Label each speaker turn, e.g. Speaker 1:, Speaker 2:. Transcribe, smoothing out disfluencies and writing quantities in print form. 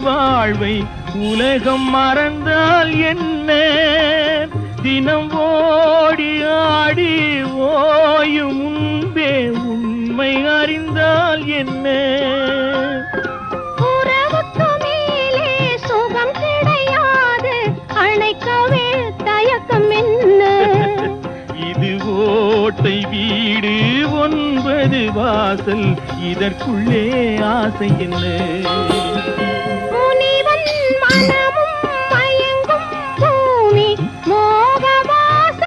Speaker 1: வாழ்வை உலகம் மறந்தால் என்ன? தினம் ஓடி ஆடி ஓயும் முன்பே உண்மை அறிந்தால் என்ன?
Speaker 2: உறவுக்கு மேலே சுகம் கிடையாது, அணைக்கவே தயக்கம் என்ன?
Speaker 1: இது ஓட்டை வீடு 9 வாசல், இதற்குள்ளே ஆசை என்ன?
Speaker 2: முனிவன் மன